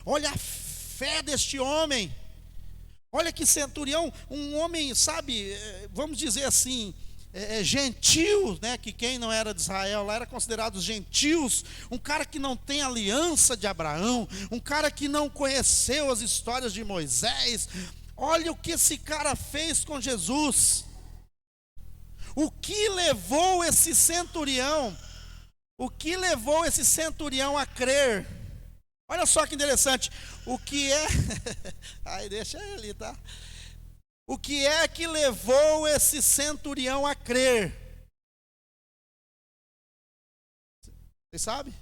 Olha a fé deste homem. Olha que centurião, um homem, sabe, vamos dizer assim, gentil, né? Que quem não era de Israel lá era considerado gentios. Um cara que não tem aliança de Abraão, um cara que não conheceu as histórias de Moisés. Olha o que esse cara fez com Jesus. O que levou esse centurião? O que levou esse centurião a crer? Olha só que interessante. O que é. Aí deixa ele, tá? O que é que levou esse centurião a crer? Vocês sabem?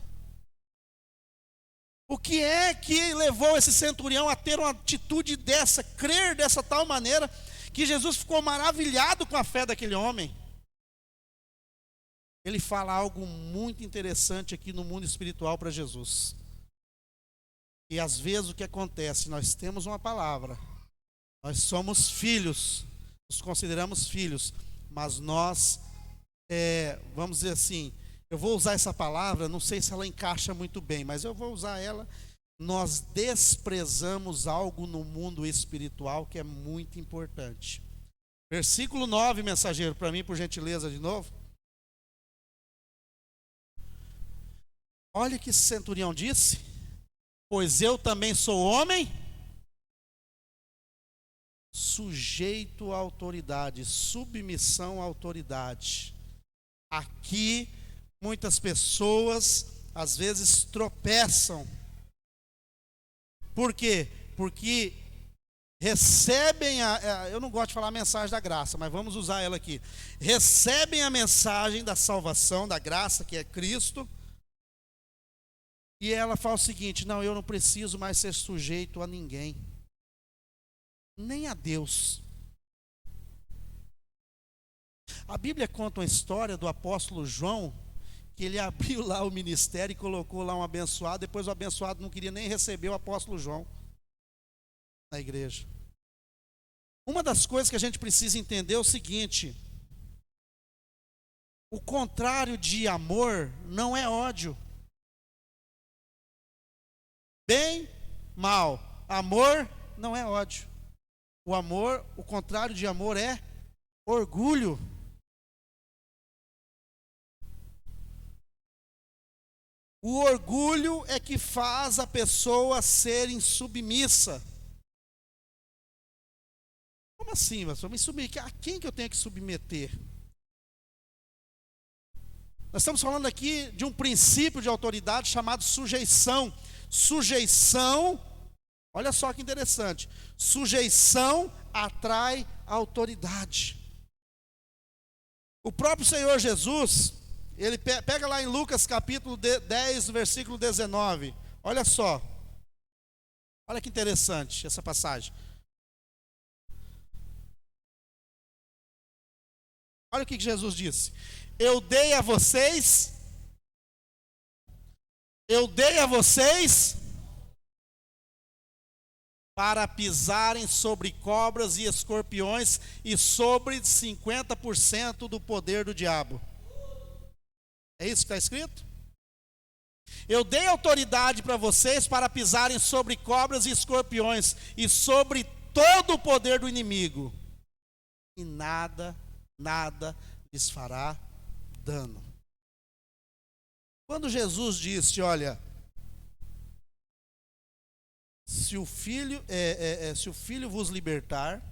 O que é que levou esse centurião a ter uma atitude dessa, crer dessa tal maneira, que Jesus ficou maravilhado com a fé daquele homem? Ele fala algo muito interessante aqui no mundo espiritual para Jesus. E às vezes o que acontece, nós temos uma palavra, nós somos filhos, nos consideramos filhos, mas nós, vamos dizer assim, eu vou usar essa palavra, não sei se ela encaixa muito bem, mas eu vou usar ela. Nós desprezamos algo no mundo espiritual que é muito importante. Versículo 9, mensageiro, para mim, por gentileza, de novo. Olha o que esse centurião disse: pois eu também sou homem, sujeito à autoridade, submissão à autoridade. Aqui, muitas pessoas, às vezes, tropeçam. Por quê? Porque recebem eu não gosto de falar a mensagem da graça, mas vamos usar ela aqui. Recebem a mensagem da salvação, da graça, que é Cristo, e ela fala o seguinte: não, eu não preciso mais ser sujeito a ninguém, nem a Deus. A Bíblia conta uma história do apóstolo João, que ele abriu lá o ministério e colocou lá um abençoado. Depois o abençoado não queria nem receber o apóstolo João na igreja. Uma das coisas que a gente precisa entender é o seguinte: o contrário de amor não é ódio. Bem, mal. Amor não é ódio. O amor, o contrário de amor é orgulho. O orgulho é que faz a pessoa ser insubmissa. Como assim, pastor? Me submeter? A quem que eu tenho que submeter? Nós estamos falando aqui de um princípio de autoridade chamado sujeição. Sujeição, olha só que interessante. Sujeição atrai autoridade. O próprio Senhor Jesus, ele pega lá em Lucas capítulo 10, versículo 19. Olha só. Olha que interessante essa passagem. Olha o que Jesus disse: eu dei a vocês para pisarem sobre cobras e escorpiões e sobre 50% do poder do diabo. É isso que está escrito? Eu dei autoridade para vocês para pisarem sobre cobras e escorpiões e sobre todo o poder do inimigo, e nada lhes fará dano. Quando Jesus disse, olha, se o Filho vos libertar,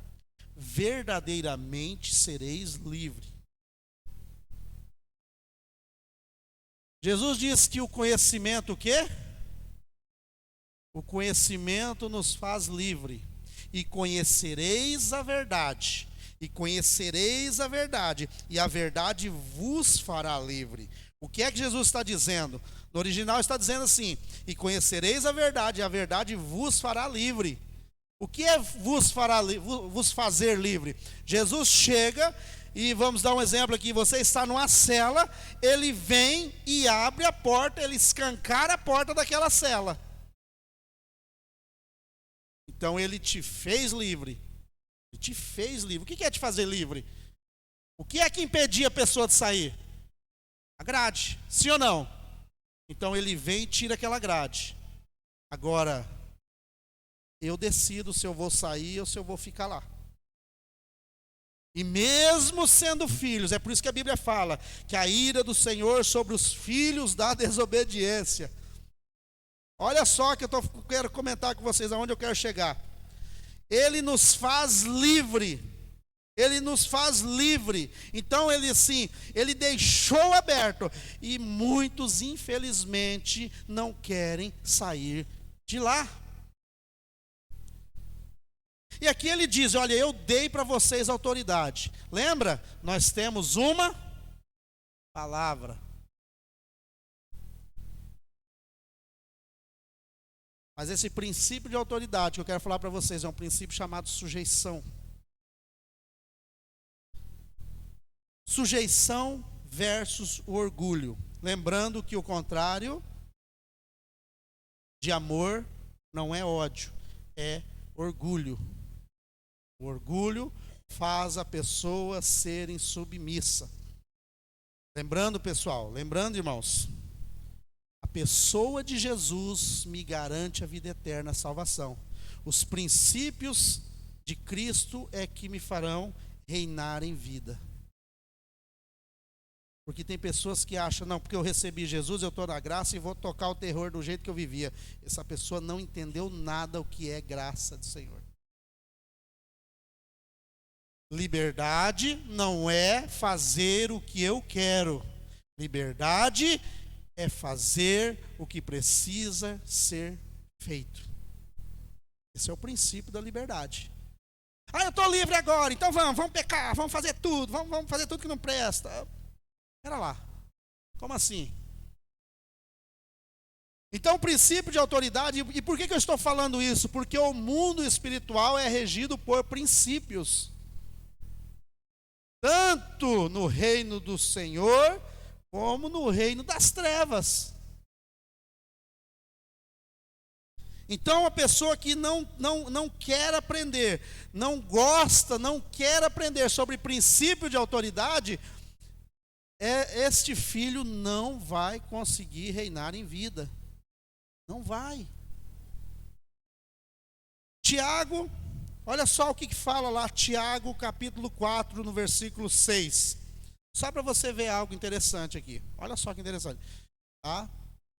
verdadeiramente sereis livres. Jesus disse que o conhecimento, o quê? O conhecimento nos faz livre. E conhecereis a verdade. E conhecereis a verdade. E a verdade vos fará livre. O que é que Jesus está dizendo? No original está dizendo assim: e conhecereis a verdade, e a verdade vos fará livre. O que é vos fazer livre? Jesus chega, e vamos dar um exemplo aqui: você está numa cela, ele vem e abre a porta, ele escancara a porta daquela cela. Então ele te fez livre. Ele te fez livre. O que é te fazer livre? O que é que impedia a pessoa de sair? A grade, sim ou não? Então ele vem e tira aquela grade. Agora, eu decido se eu vou sair ou se eu vou ficar lá. E mesmo sendo filhos, é por isso que a Bíblia fala que a ira do Senhor sobre os filhos da desobediência. Olha só que quero comentar com vocês aonde eu quero chegar. Ele nos faz livre. Ele nos faz livre. Então ele deixou aberto. E muitos, infelizmente, não querem sair de lá. E aqui ele diz, olha, eu dei para vocês autoridade. Lembra? Nós temos uma palavra. Mas esse princípio de autoridade que eu quero falar para vocês é um princípio chamado sujeição. Sujeição versus o orgulho. Lembrando que o contrário de amor não é ódio, é orgulho. O orgulho faz a pessoa ser insubmissa. Lembrando, pessoal, irmãos, a pessoa de Jesus me garante a vida eterna, a salvação. Os princípios de Cristo é que me farão reinar em vida. Porque tem pessoas que acham, não, porque eu recebi Jesus, eu estou na graça e vou tocar o terror do jeito que eu vivia. Essa pessoa não entendeu nada o que é graça do Senhor. Liberdade não é fazer o que eu quero. Liberdade é fazer o que precisa ser feito. Esse é o princípio da liberdade. Ah, eu estou livre agora, então vamos pecar, vamos fazer tudo, vamos fazer tudo que não presta. Espera lá, como assim? Então o princípio de autoridade, e por que eu estou falando isso? Porque o mundo espiritual é regido por princípios. Tanto no reino do Senhor, como no reino das trevas. Então a pessoa que não quer aprender, não gosta, não quer aprender sobre princípio de autoridade, este filho não vai conseguir reinar em vida. Não vai. Tiago, olha só o que fala lá, Tiago capítulo 4, no versículo 6. Só para você ver algo interessante aqui. Olha só que interessante. Tá?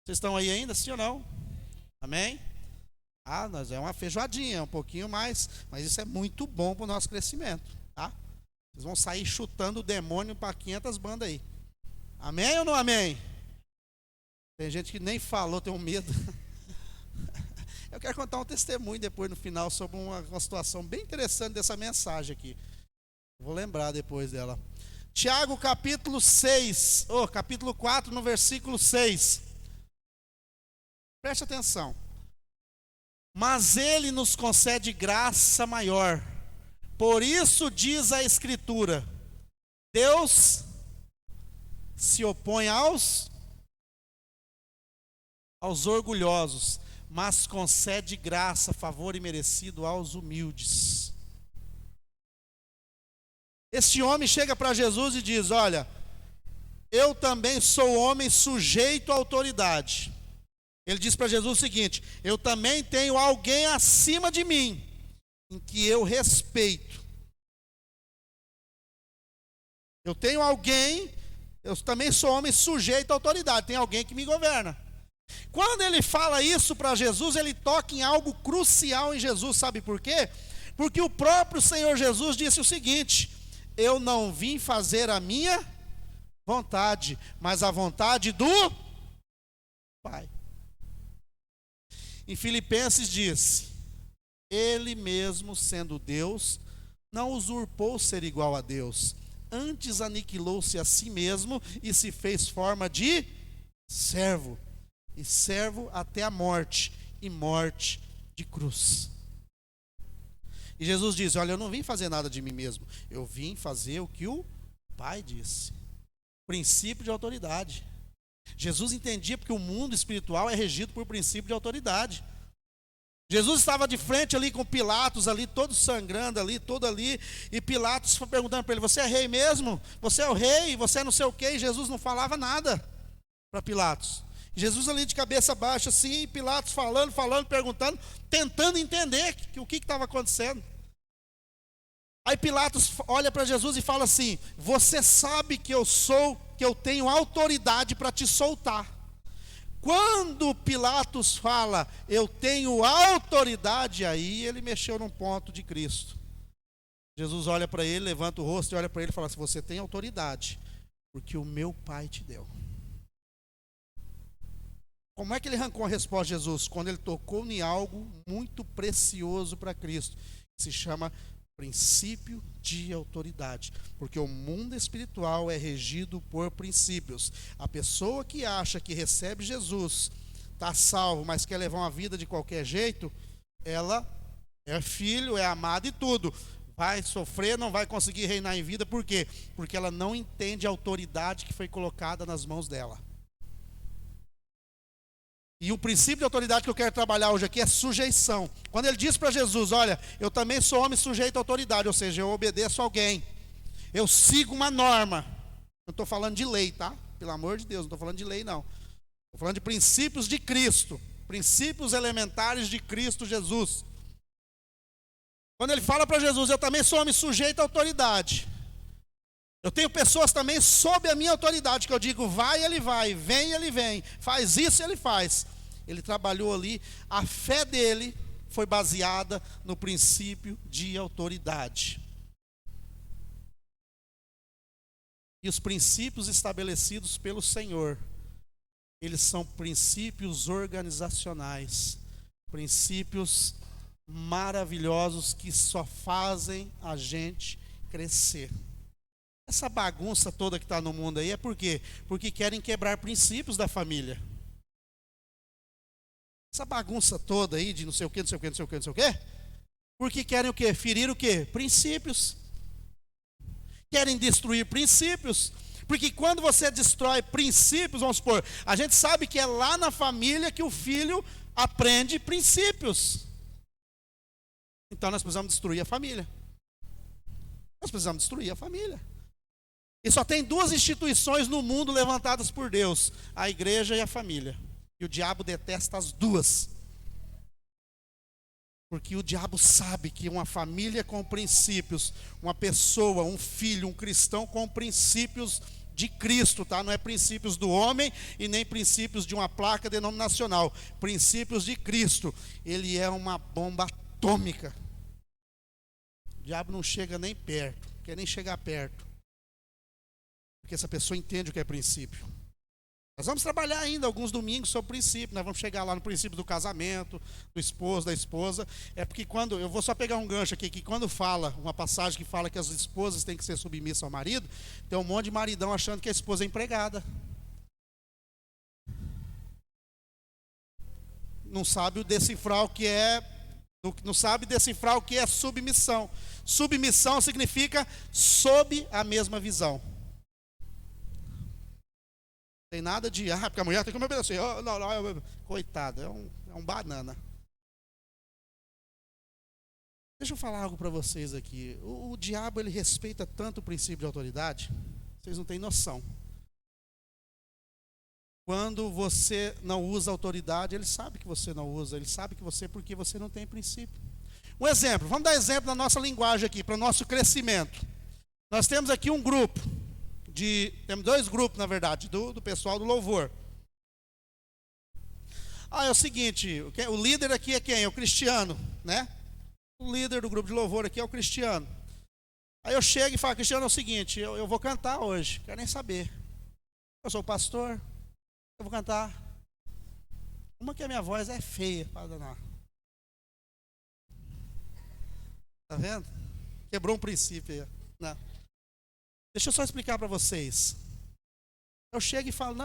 Vocês estão aí ainda, sim ou não? Amém? Nós é uma feijoadinha, um pouquinho mais, mas isso é muito bom para o nosso crescimento. Tá? Vocês vão sair chutando o demônio para 500 bandas aí. Amém ou não amém? Tem gente que nem falou, tem um medo. Eu quero contar um testemunho depois no final sobre uma situação bem interessante dessa mensagem aqui. Vou lembrar depois dela. Tiago capítulo 6, capítulo 4, no versículo 6. Preste atenção. Mas ele nos concede graça maior. Por isso diz a Escritura: Deus se opõe aos orgulhosos, mas concede graça, favor imerecido aos humildes. Este homem chega para Jesus e diz: olha, eu também sou homem sujeito à autoridade. Ele diz para Jesus o seguinte: eu também tenho alguém acima de mim, em que eu respeito. Eu tenho alguém, eu também sou homem sujeito à autoridade, tem alguém que me governa. Quando ele fala isso para Jesus, ele toca em algo crucial em Jesus, sabe por quê? Porque o próprio Senhor Jesus disse o seguinte: eu não vim fazer a minha vontade, mas a vontade do Pai. Em Filipenses diz: ele mesmo sendo Deus, não usurpou ser igual a Deus, antes aniquilou-se a si mesmo e se fez forma de servo, e servo até a morte, e morte de cruz. E Jesus diz: olha, eu não vim fazer nada de mim mesmo, eu vim fazer o que o Pai disse. Princípio de autoridade. Jesus entendia porque o mundo espiritual é regido por princípio de autoridade. Jesus estava de frente ali com Pilatos ali, todo sangrando ali, todo ali, e Pilatos foi perguntando para ele: você é rei mesmo? Você é o rei? Você é não sei o quê? E Jesus não falava nada para Pilatos. Jesus ali de cabeça baixa, assim, e Pilatos falando, perguntando, tentando entender o que estava acontecendo. Aí Pilatos olha para Jesus e fala assim: você sabe que eu tenho autoridade para te soltar. Quando Pilatos fala, eu tenho autoridade, aí ele mexeu num ponto de Cristo. Jesus olha para ele, levanta o rosto e olha para ele e fala assim: você tem autoridade, porque o meu Pai te deu. Como é que ele arrancou a resposta de Jesus? Quando ele tocou em algo muito precioso para Cristo, que se chama princípio de autoridade, porque o mundo espiritual é regido por princípios. A pessoa que acha que recebe Jesus, está salvo, mas quer levar uma vida de qualquer jeito, ela é filho, é amada e tudo, vai sofrer, não vai conseguir reinar em vida. Por quê? Porque ela não entende a autoridade que foi colocada nas mãos dela. E o princípio de autoridade que eu quero trabalhar hoje aqui é sujeição. Quando ele diz para Jesus: olha, eu também sou homem sujeito à autoridade, ou seja, eu obedeço a alguém, eu sigo uma norma. Não estou falando de lei, tá? Pelo amor de Deus, não estou falando de lei não. Estou falando de princípios de Cristo, princípios elementares de Cristo Jesus. Quando ele fala para Jesus: eu também sou homem sujeito à autoridade, eu tenho pessoas também sob a minha autoridade, que eu digo vai, ele vai, vem, ele vem, faz isso, ele faz. Ele trabalhou ali, a fé dele foi baseada no princípio de autoridade. E os princípios estabelecidos pelo Senhor, eles são princípios organizacionais, princípios maravilhosos que só fazem a gente crescer. Essa bagunça toda que está no mundo aí é por quê? Porque querem quebrar princípios da família. Essa bagunça toda aí de não sei o quê, não sei o quê, não sei o quê, não sei o quê. Porque querem o quê? Ferir o quê? Princípios. Querem destruir princípios. Porque quando você destrói princípios, vamos supor, a gente sabe que é lá na família que o filho aprende princípios. Então nós precisamos destruir a família. Nós precisamos destruir a família. E só tem duas instituições no mundo levantadas por Deus: a igreja e a família. E o diabo detesta as duas. Porque o diabo sabe que uma família com princípios, uma pessoa, um filho, um cristão com princípios de Cristo, tá? Não é princípios do homem e nem princípios de uma placa denominacional. Princípios de Cristo. Ele é uma bomba atômica. O diabo não chega nem perto, não quer nem chegar perto. Porque essa pessoa entende o que é princípio. Nós vamos trabalhar ainda alguns domingos sobre princípio. Nós vamos chegar lá no princípio do casamento, do esposo, da esposa. É porque quando, eu vou só pegar um gancho aqui, que quando fala, uma passagem que fala que as esposas têm que ser submissas ao marido, tem um monte de maridão achando que a esposa é empregada. Não sabe decifrar o que é, não sabe decifrar o que é submissão. Submissão significa sob a mesma visão. Tem nada de, porque a mulher tem que me obedecer. Oh, não, coitado, é um banana. Deixa eu falar algo para vocês aqui. O diabo, ele respeita tanto o princípio de autoridade, vocês não têm noção. Quando você não usa autoridade, ele sabe que você não usa, ele sabe que você, porque você não tem princípio. Um exemplo, vamos dar exemplo na nossa linguagem aqui, para o nosso crescimento. Nós temos aqui um grupo. Temos dois grupos, na verdade, do pessoal do louvor. É o seguinte, o líder aqui é quem? É o Cristiano, né? O líder do grupo de louvor aqui é o Cristiano. Aí eu chego e falo: Cristiano, é o seguinte, eu vou cantar hoje, quero nem saber. Eu sou pastor, eu vou cantar. Uma que a minha voz é feia, para danar. Tá vendo? Quebrou um princípio aí, né? Deixa eu só explicar para vocês. Eu chego e falo: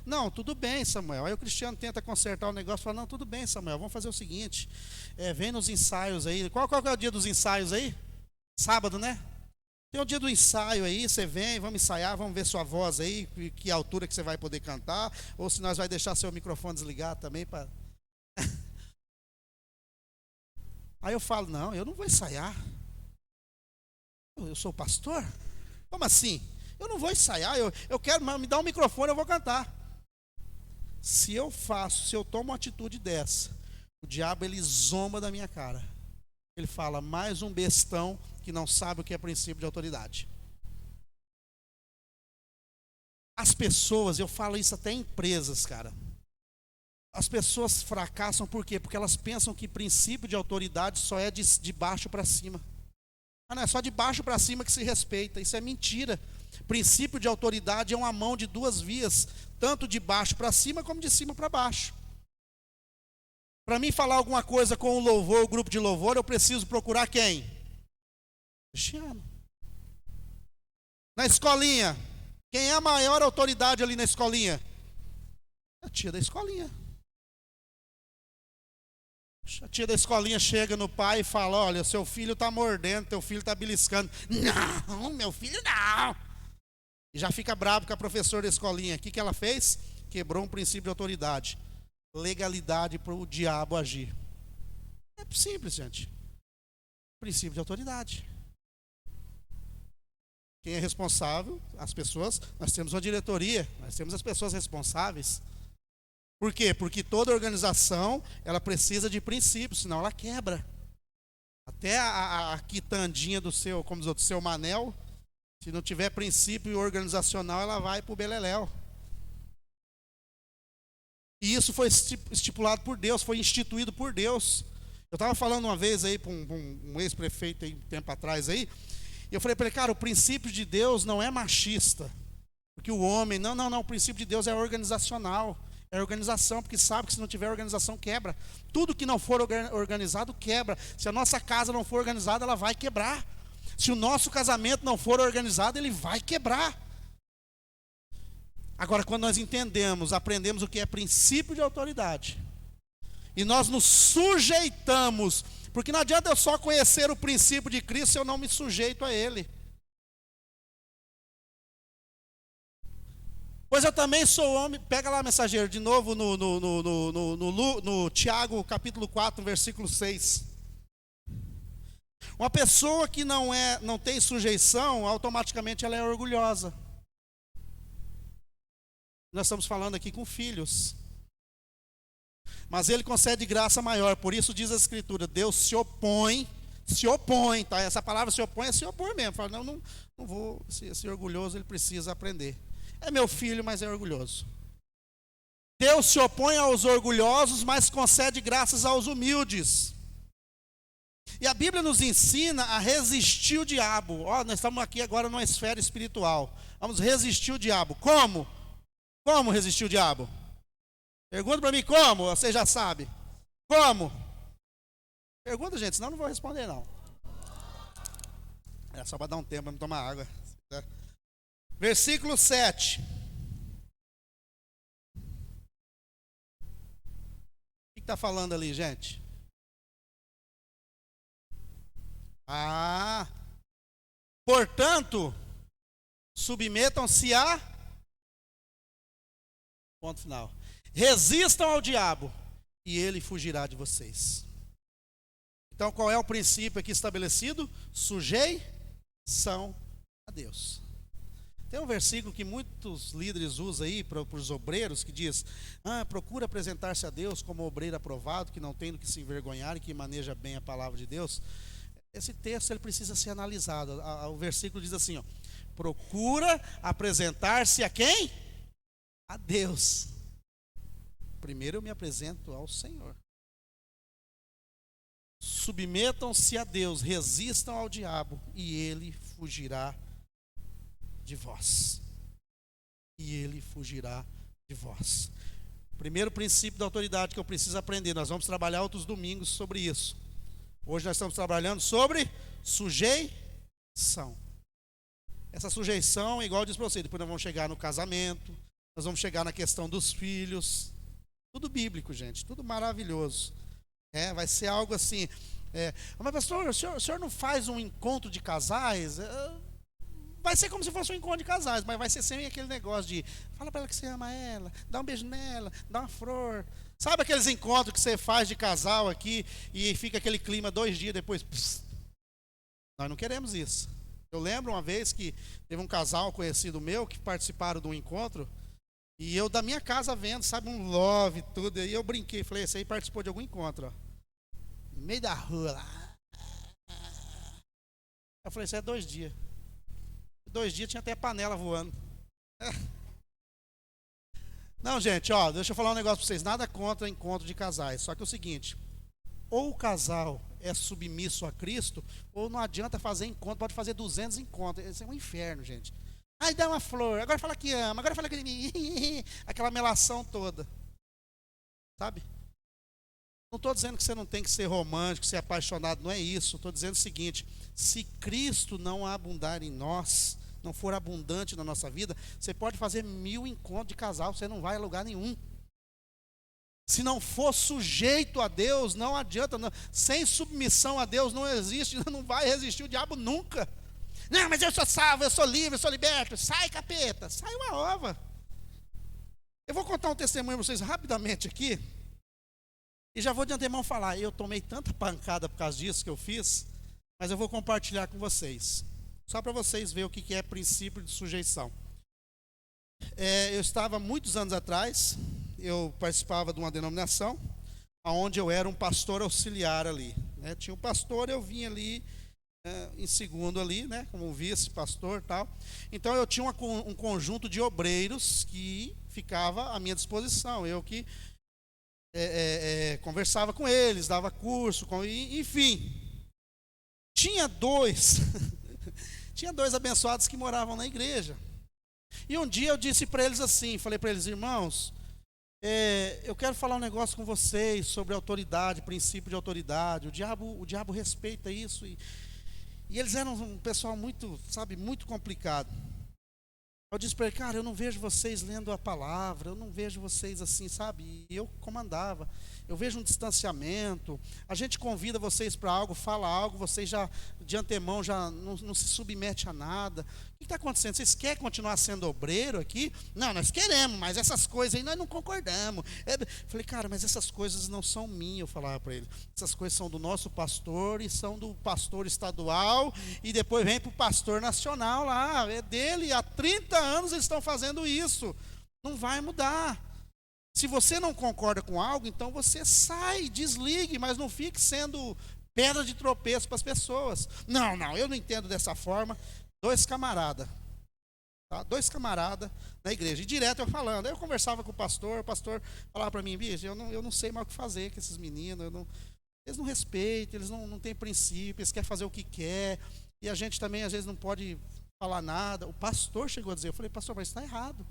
não, tudo bem, Samuel. Aí o Cristiano tenta consertar o negócio e fala: não, tudo bem, Samuel, vamos fazer o seguinte, vem nos ensaios aí. Qual é o dia dos ensaios aí? Sábado, né? Tem o dia do ensaio aí, você vem, vamos ensaiar, vamos ver sua voz aí, que altura que você vai poder cantar, ou se nós vai deixar seu microfone desligado também. Aí eu falo: não, eu não vou ensaiar. Eu sou pastor? Como assim? Eu não vou ensaiar, eu quero, me dar um microfone, eu vou cantar. Se eu tomo uma atitude dessa, o diabo ele zomba da minha cara. Ele fala, mais um bestão que não sabe o que é princípio de autoridade. As pessoas, eu falo isso até em empresas, cara. As pessoas fracassam por quê? Porque elas pensam que princípio de autoridade só é de baixo para cima. Mas não é só de baixo para cima que se respeita. Isso é mentira. Princípio de autoridade é uma mão de duas vias, tanto de baixo para cima como de cima para baixo. Para mim falar alguma coisa com o louvor, o grupo de louvor, eu preciso procurar quem? Cristiano. Na escolinha, quem é a maior autoridade ali na escolinha? A tia da escolinha. A tia da escolinha chega no pai e fala, olha, seu filho está mordendo, teu filho está beliscando. Não, meu filho não. E já fica bravo com a professora da escolinha. O que ela fez? Quebrou um princípio de autoridade. Legalidade para o diabo agir. É simples, gente. Princípio de autoridade. Quem é responsável? As pessoas. Nós temos uma diretoria, nós temos as pessoas responsáveis. Por quê? Porque toda organização ela precisa de princípios, senão ela quebra. Até a quitandinha do seu, como diz outro, seu manel, se não tiver princípio organizacional, ela vai para o beleléu. E isso foi estipulado por Deus, foi instituído por Deus. Eu estava falando uma vez aí para um ex-prefeito aí, um tempo atrás aí, e eu falei para ele, cara, o princípio de Deus não é machista. Porque o homem, não, o princípio de Deus é organizacional. É organização, porque sabe que se não tiver organização, quebra. Tudo que não for organizado, quebra. Se a nossa casa não for organizada, ela vai quebrar. Se o nosso casamento não for organizado, ele vai quebrar. Agora, quando nós entendemos, aprendemos o que é princípio de autoridade, e nós nos sujeitamos, porque não adianta eu só conhecer o princípio de Cristo se eu não me sujeito a Ele. Pois eu também sou homem, pega lá, mensageiro, de novo no Tiago capítulo 4, versículo 6. Uma pessoa que não tem sujeição, automaticamente ela é orgulhosa. Nós estamos falando aqui com filhos. Mas ele concede graça maior, por isso diz a Escritura, Deus se opõe, tá? Essa palavra se opõe é se opor mesmo. Fala, não vou, esse orgulhoso ele precisa aprender. É meu filho, mas é orgulhoso. Deus se opõe aos orgulhosos, mas concede graças aos humildes. E a Bíblia nos ensina a resistir o diabo. Nós estamos aqui agora numa esfera espiritual. Vamos resistir o diabo. Como? Como resistir o diabo? Pergunta para mim como, você já sabe. Como? Pergunta, gente, senão eu não vou responder não. É só para dar um tempo para me tomar água. Versículo 7. O que está falando ali, gente? Portanto, submetam-se a... Ponto final. Resistam ao diabo e ele fugirá de vocês. Então, qual é o princípio aqui estabelecido? Sujeição a Deus. Tem um versículo que muitos líderes usam aí para os obreiros, que diz, procura apresentar-se a Deus como obreiro aprovado, que não tem do que se envergonhar e que maneja bem a palavra de Deus. Esse texto ele precisa ser analisado. O versículo diz assim, procura apresentar-se a quem? A Deus. Primeiro eu me apresento ao Senhor. Submetam-se a Deus, resistam ao diabo e ele fugirá de vós. E ele fugirá de vós. Primeiro princípio da autoridade que eu preciso aprender. Nós vamos trabalhar outros domingos sobre isso. Hoje nós estamos trabalhando sobre sujeição. Essa sujeição é igual eu disse para você. Depois nós vamos chegar no casamento. Nós vamos chegar na questão dos filhos. Tudo bíblico, gente. Tudo maravilhoso. Vai ser algo assim. Mas pastor, o senhor não faz um encontro de casais? Vai ser como se fosse um encontro de casais, mas vai ser sempre aquele negócio de fala para ela que você ama ela, dá um beijo nela, dá uma flor. Sabe aqueles encontros que você faz de casal aqui e fica aquele clima 2 dias depois? Nós não queremos isso. Eu lembro uma vez que teve um casal conhecido meu que participaram de um encontro E eu da minha casa vendo, sabe, um love e tudo. E eu brinquei, falei, esse aí participou de algum encontro, ó. No meio da rua lá. Eu falei, isso é 2 dias. 2 dias tinha até panela voando. Não, gente, ó, deixa eu falar um negócio pra vocês. Nada contra encontro de casais. Só que é o seguinte, ou o casal é submisso a Cristo, ou não adianta fazer encontro, pode fazer 200 encontros. Isso é um inferno, gente. Aí dá uma flor, agora fala que ama, agora fala que aquela melação toda. Sabe? Não estou dizendo que você não tem que ser romântico, ser apaixonado, não é isso. Estou dizendo o seguinte: se Cristo não abundar em nós, não for abundante na nossa vida, você pode fazer 1000 encontros de casal, você não vai a lugar nenhum. Se não for sujeito a Deus, não adianta. Não. Sem submissão a Deus não existe, não vai resistir o diabo nunca. Não, mas eu sou salvo, eu sou livre, eu sou liberto. Sai, capeta, sai uma ova. Eu vou contar um testemunho para vocês rapidamente aqui. E já vou de antemão falar, eu tomei tanta pancada por causa disso que eu fiz, mas eu vou compartilhar com vocês. Só para vocês verem o que é princípio de sujeição. Eu estava muitos anos atrás, eu participava de uma denominação, onde eu era um pastor auxiliar ali. Né? Tinha um pastor, eu vinha ali em segundo ali, né? Como um vice-pastor e tal. Então eu tinha um conjunto de obreiros que ficava à minha disposição. Eu que conversava com eles, dava curso, enfim. Tinha dois abençoados que moravam na igreja. E um dia eu disse para eles assim, falei para eles, irmãos, eu quero falar um negócio com vocês sobre autoridade, princípio de autoridade. O diabo respeita isso. E eles eram um pessoal muito, sabe, muito complicado. Eu disse para ele, cara, eu não vejo vocês lendo a palavra, eu não vejo vocês assim, sabe? E eu comandava, eu vejo um distanciamento, a gente convida vocês para algo, fala algo, vocês já, de antemão, já não se submete a nada. O que está acontecendo? Vocês querem continuar sendo obreiro aqui? Não, nós queremos, mas essas coisas aí nós não concordamos. Falei, cara, mas essas coisas não são minhas, eu falava para ele. Essas coisas são do nosso pastor e são do pastor estadual e depois vem para o pastor nacional lá, é dele, há 30 anos eles estão fazendo isso, não vai mudar. Se você não concorda com algo, então você sai, desligue, mas não fique sendo pedra de tropeço para as pessoas. Não, eu não entendo dessa forma. Dois camaradas na igreja, e direto eu falando. Aí eu conversava com o pastor falava para mim, bicho, eu não sei mais o que fazer com esses meninos, eles não respeitam, eles não têm princípio, eles querem fazer o que quer, e a gente também às vezes não pode falar nada. O pastor chegou a dizer, eu falei, pastor, mas está errado.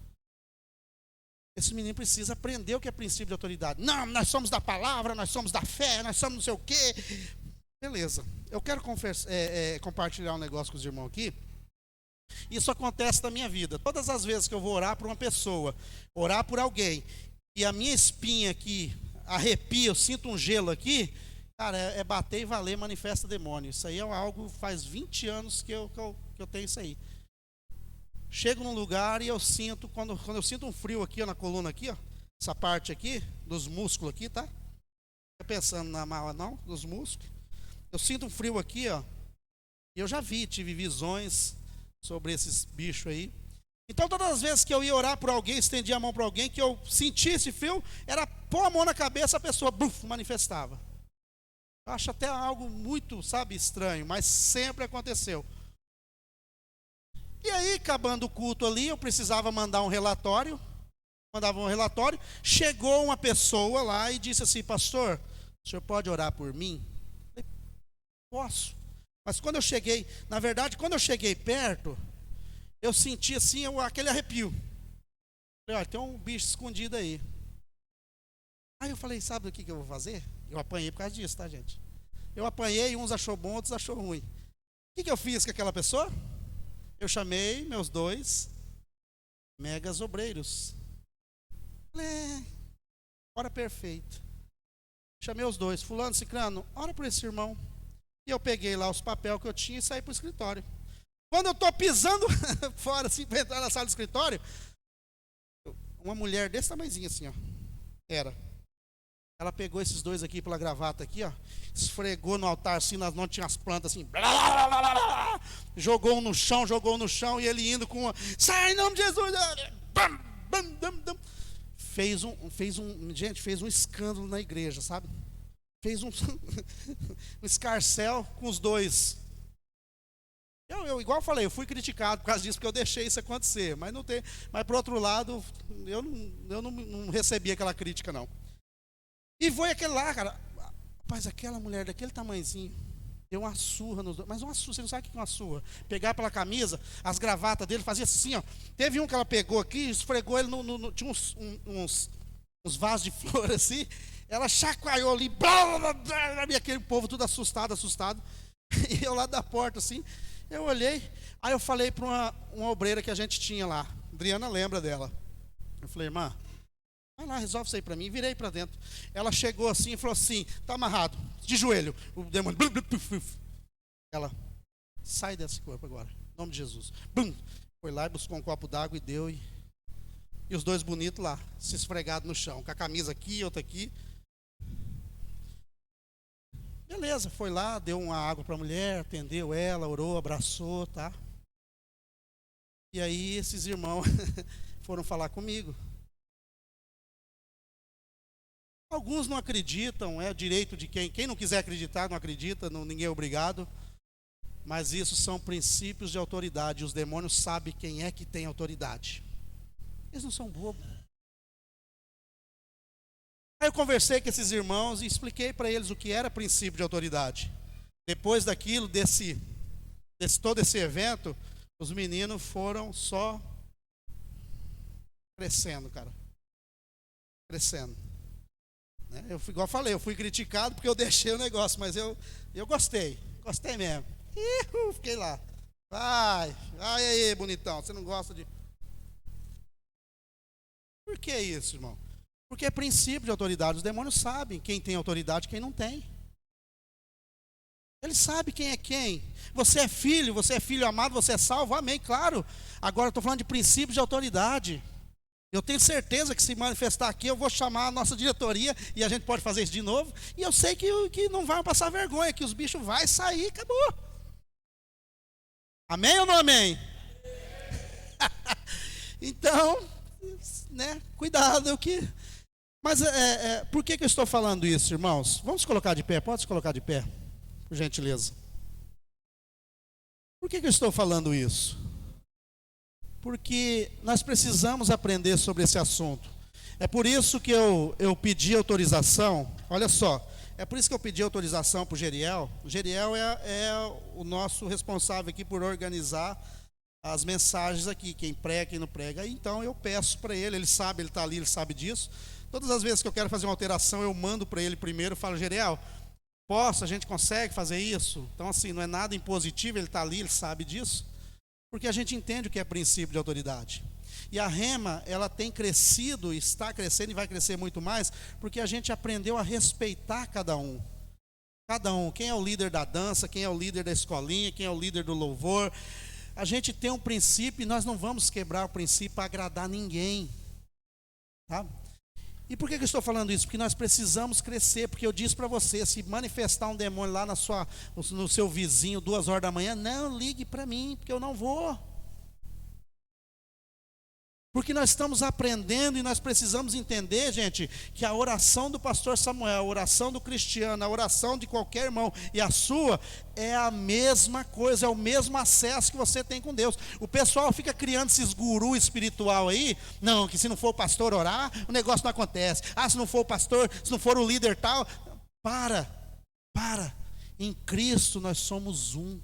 Esse menino precisa aprender o que é princípio de autoridade. Não, nós somos da palavra, nós somos da fé, nós somos não sei o quê. Beleza, eu quero compartilhar um negócio com os irmãos aqui. Isso acontece na minha vida. Todas as vezes que eu vou orar por uma pessoa, orar por alguém, e a minha espinha aqui arrepia, eu sinto um gelo aqui, cara, é bater e valer, manifesta demônio. Isso aí é algo, faz 20 anos que eu tenho isso aí. Chego num lugar e eu sinto, quando eu sinto um frio aqui, ó, na coluna aqui, ó, essa parte aqui, dos músculos aqui, tá? Não tô pensando na mala não, dos músculos. Eu sinto um frio aqui, ó, e eu já tive visões sobre esses bichos aí. Então todas as vezes que eu ia orar por alguém, estendia a mão para alguém, que eu sentia esse frio, era pôr a mão na cabeça, a pessoa manifestava. Eu acho até algo muito, sabe, estranho, mas sempre aconteceu. E aí, acabando o culto ali, eu precisava mandar um relatório. Mandava um relatório. Chegou uma pessoa lá e disse assim, pastor, o senhor pode orar por mim? Eu falei, posso. Mas quando eu cheguei, na verdade, quando eu cheguei perto, eu senti assim, aquele arrepio. Falei, olha, tem um bicho escondido aí. Aí eu falei, sabe o que eu vou fazer? Eu apanhei por causa disso, tá, gente? Eu apanhei, uns achou bom, outros achou ruim. O que eu fiz com aquela pessoa? Eu chamei meus 2 megas obreiros. Falei, hora perfeita. Chamei os 2, fulano, ciclano, ora por esse irmão. E eu peguei lá os papéis que eu tinha e saí para o escritório. Quando eu estou pisando fora, assim, para entrar na sala do escritório, uma mulher desse tamanhozinho assim, ó, ela pegou esses 2 aqui pela gravata aqui, ó, esfregou no altar assim, nas mãos tinha as plantas assim, blá, blá, blá, blá, blá, jogou no chão, e ele indo com uma, sai em nome de Jesus, bam, Fez um escândalo na igreja, sabe? Fez um, um escarcéu com os dois. Igual eu falei, eu fui criticado por causa disso, porque eu deixei isso acontecer. Mas não tem, mas por outro lado, eu não recebi aquela crítica, não. E foi aquele lá, cara. Rapaz, aquela mulher daquele tamanhozinho deu uma surra nos dois. Mas uma surra, você não sabe o que é uma surra? Pegar pela camisa, as gravatas dele, fazia assim, ó. Teve um que ela pegou aqui, esfregou ele tinha uns vasos de flor assim. Ela chacoalhou ali, e aquele povo tudo assustado. E eu lá da porta assim, eu olhei, aí eu falei para uma obreira que a gente tinha lá, Adriana lembra dela. Eu falei, irmã, vai lá, resolve isso aí para mim. Virei para dentro. Ela chegou assim e falou assim, tá amarrado, de joelho. O demônio, ela, sai desse corpo agora, em nome de Jesus. Foi lá e buscou um copo d'água e deu. E os dois bonitos lá, se esfregados no chão, com a camisa aqui, outra aqui. Beleza, foi lá, deu uma água para a mulher, atendeu ela, orou, abraçou, tá? E aí esses irmãos foram falar comigo. Alguns não acreditam, é o direito de quem não quiser acreditar, não acredita, ninguém é obrigado. Mas isso são princípios de autoridade, os demônios sabem quem é que tem autoridade. Eles não são bobos. Aí eu conversei com esses irmãos e expliquei para eles o que era princípio de autoridade. Depois daquilo, todo esse evento, os meninos foram só crescendo, cara. Crescendo. Igual eu falei, eu fui criticado porque eu deixei o negócio, mas eu gostei mesmo. Fiquei lá. Vai aí, bonitão, você não gosta de... Por que isso, irmão? Porque é princípio de autoridade. Os demônios sabem quem tem autoridade e quem não tem. Ele sabe quem é quem. Você é filho amado, você é salvo, amém, claro. Agora eu estou falando de princípios de autoridade. Eu tenho certeza que se manifestar aqui, eu vou chamar a nossa diretoria e a gente pode fazer isso de novo. E eu sei que não vai passar vergonha, que os bichos vão sair, acabou. Amém ou não amém? Então, cuidado que... Mas por que eu estou falando isso, irmãos? Vamos colocar de pé, pode se colocar de pé, por gentileza. Por que eu estou falando isso? Porque nós precisamos aprender sobre esse assunto. É por isso que eu pedi autorização, olha só, é por isso que eu pedi autorização para o Geriel. O Geriel é o nosso responsável aqui por organizar as mensagens aqui, quem prega, quem não prega. Então eu peço para ele, ele sabe, ele está ali, ele sabe disso. Todas as vezes que eu quero fazer uma alteração, eu mando para ele primeiro, falo, Geriel, a gente consegue fazer isso? Então assim, não é nada impositivo, ele está ali, ele sabe disso. Porque a gente entende o que é princípio de autoridade. E a Rema, ela tem crescido, está crescendo e vai crescer muito mais, porque a gente aprendeu a respeitar cada um. Cada um, quem é o líder da dança, quem é o líder da escolinha, quem é o líder do louvor. A gente tem um princípio e nós não vamos quebrar o princípio para agradar ninguém. Tá? E por que eu estou falando isso? Porque nós precisamos crescer, porque eu disse para você, se manifestar um demônio lá no seu vizinho 2 horas da manhã, não ligue para mim, porque eu não vou. Porque nós estamos aprendendo e nós precisamos entender, gente, que a oração do pastor Samuel, a oração do Cristiano, a oração de qualquer irmão e a sua é a mesma coisa, é o mesmo acesso que você tem com Deus. O pessoal fica criando esses gurus espiritual aí, não, que se não for o pastor orar, o negócio não acontece. Se não for o pastor, se não for o líder tal, para. Em Cristo nós somos um.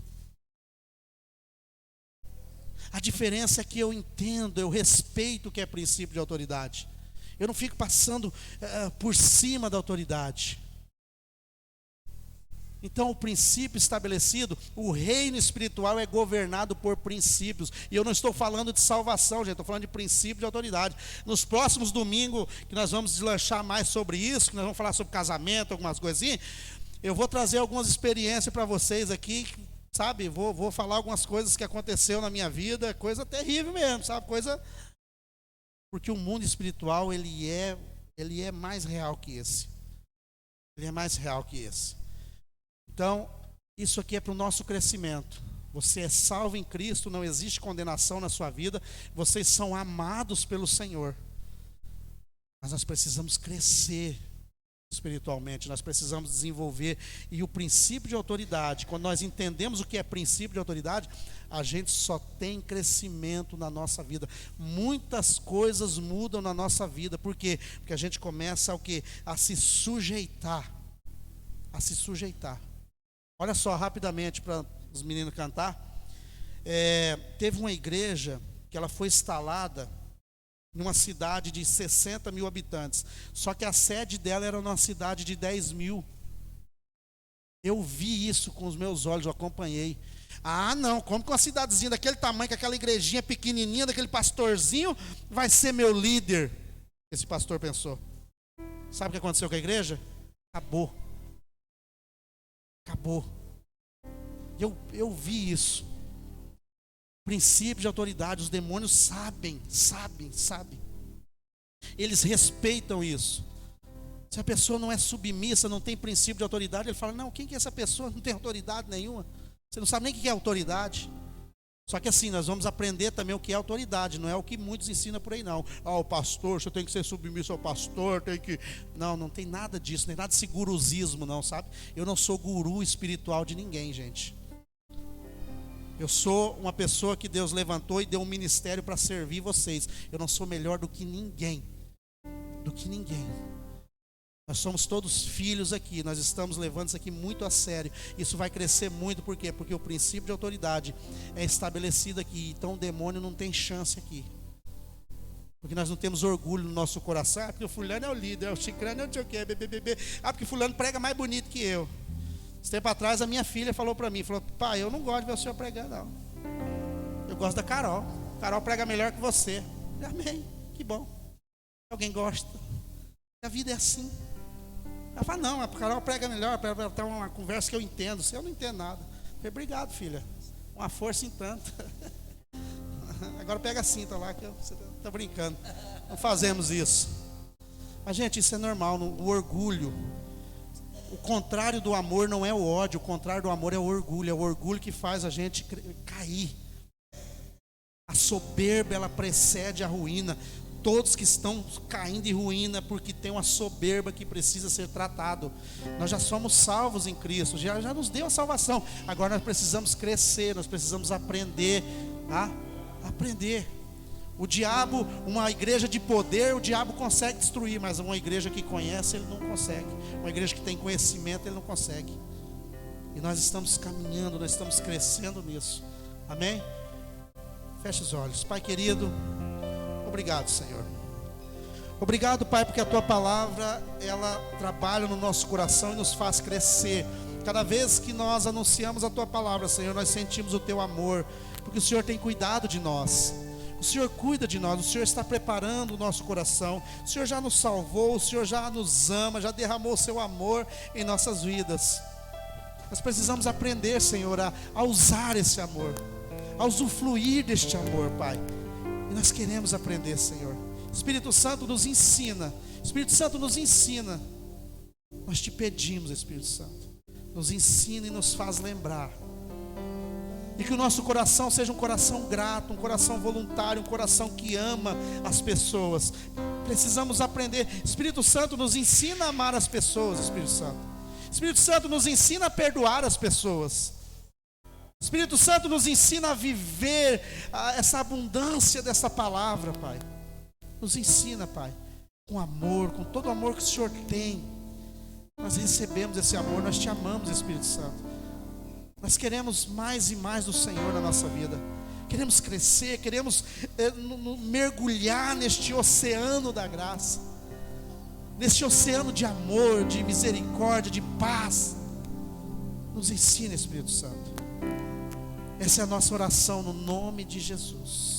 A diferença é que eu entendo, eu respeito o que é princípio de autoridade. Eu não fico passando por cima da autoridade. Então o princípio estabelecido, o reino espiritual é governado por princípios. E eu não estou falando de salvação, gente, estou falando de princípio de autoridade. Nos próximos domingos, que nós vamos deslanchar mais sobre isso, que nós vamos falar sobre casamento, algumas coisinhas, eu vou trazer algumas experiências para vocês aqui. Sabe, vou falar algumas coisas que aconteceu na minha vida, coisa terrível mesmo, sabe, coisa... Porque o mundo espiritual, ele é mais real que esse. Ele é mais real que esse. Então, isso aqui é para o nosso crescimento. Você é salvo em Cristo, não existe condenação na sua vida, vocês são amados pelo Senhor. Mas nós precisamos crescer espiritualmente, nós precisamos desenvolver. E o princípio de autoridade, quando nós entendemos o que é princípio de autoridade, a gente só tem crescimento na nossa vida. Muitas coisas mudam na nossa vida. Por quê? Porque a gente começa o quê? A se sujeitar. A se sujeitar. Olha só, rapidamente, para os meninos cantar. Teve uma igreja que ela foi instalada numa cidade de 60 mil habitantes. Só que a sede dela era numa cidade de 10 mil. Eu vi isso com os meus olhos, eu acompanhei. Ah, não, como que uma cidadezinha daquele tamanho, com aquela igrejinha pequenininha, daquele pastorzinho, vai ser meu líder? Esse pastor pensou. Sabe o que aconteceu com a igreja? Acabou. Acabou. Eu vi isso. Princípio de autoridade, os demônios sabem. Eles respeitam isso. Se a pessoa não é submissa, não tem princípio de autoridade, ele fala, não, quem que é essa pessoa? Não tem autoridade nenhuma. Você não sabe nem o que é autoridade. Só que assim, nós vamos aprender também o que é autoridade. Não é o que muitos ensinam por aí não. O pastor, você tem que ser submisso ao pastor, tem que... Não tem nada disso, nem nada de esse guruzismo não, sabe? Eu não sou guru espiritual de ninguém, gente. Eu sou uma pessoa que Deus levantou e deu um ministério para servir vocês. Eu não sou melhor do que ninguém. Nós somos todos filhos aqui. Nós estamos levando isso aqui muito a sério. Isso vai crescer muito, por quê? Porque o princípio de autoridade é estabelecido aqui. Então o demônio não tem chance aqui. Porque nós não temos orgulho no nosso coração. Porque o fulano é o líder, o cicrano é o não sei o quê, porque fulano prega mais bonito que eu. Esse tempo atrás a minha filha falou para mim, falou, pai, eu não gosto de ver o senhor pregar não. Eu gosto da Carol. Carol prega melhor que você. Amém, que bom. Alguém gosta. A vida é assim. Ela fala, não, a Carol prega melhor, para ter uma conversa que eu entendo. Eu não entendo nada. Eu falei, obrigado, filha. Uma força em tanto. Agora pega a cinta lá, que você está brincando. Não fazemos isso. Mas, gente, isso é normal, o orgulho. O contrário do amor não é o ódio, o contrário do amor é o orgulho. É o orgulho que faz a gente cair. A soberba, ela precede a ruína. Todos que estão caindo em ruína porque tem uma soberba que precisa ser tratado. Nós já somos salvos em Cristo, já nos deu a salvação. Agora nós precisamos crescer, nós precisamos aprender a aprender. O diabo, uma igreja de poder, o diabo consegue destruir, mas uma igreja que conhece, ele não consegue. Uma igreja que tem conhecimento, ele não consegue. E nós estamos caminhando, nós estamos crescendo nisso. Amém? Feche os olhos. Pai querido, obrigado, Senhor. Obrigado, Pai, porque a Tua palavra, ela trabalha no nosso coração e nos faz crescer. Cada vez que nós anunciamos a Tua palavra, Senhor, nós sentimos o Teu amor, porque o Senhor tem cuidado de nós. O Senhor cuida de nós, o Senhor está preparando o nosso coração. O Senhor já nos salvou, o Senhor já nos ama, já derramou o Seu amor em nossas vidas. Nós precisamos aprender, Senhor, a usar esse amor, a usufruir deste amor, Pai. E nós queremos aprender, Senhor. Espírito Santo nos ensina. Espírito Santo nos ensina. Nós te pedimos, Espírito Santo, nos ensina e nos faz lembrar. E que o nosso coração seja um coração grato, um coração voluntário, um coração que ama as pessoas. Precisamos aprender. Espírito Santo nos ensina a amar as pessoas, Espírito Santo. Espírito Santo nos ensina a perdoar as pessoas. Espírito Santo nos ensina a viver essa abundância dessa palavra, Pai. Nos ensina, Pai, com amor, com todo o amor que o Senhor tem. Nós recebemos esse amor, nós te amamos, Espírito Santo. Nós queremos mais e mais do Senhor na nossa vida. Queremos crescer, queremos mergulhar neste oceano da graça, neste oceano de amor, de misericórdia, de paz. Nos ensina, Espírito Santo. Essa é a nossa oração no nome de Jesus.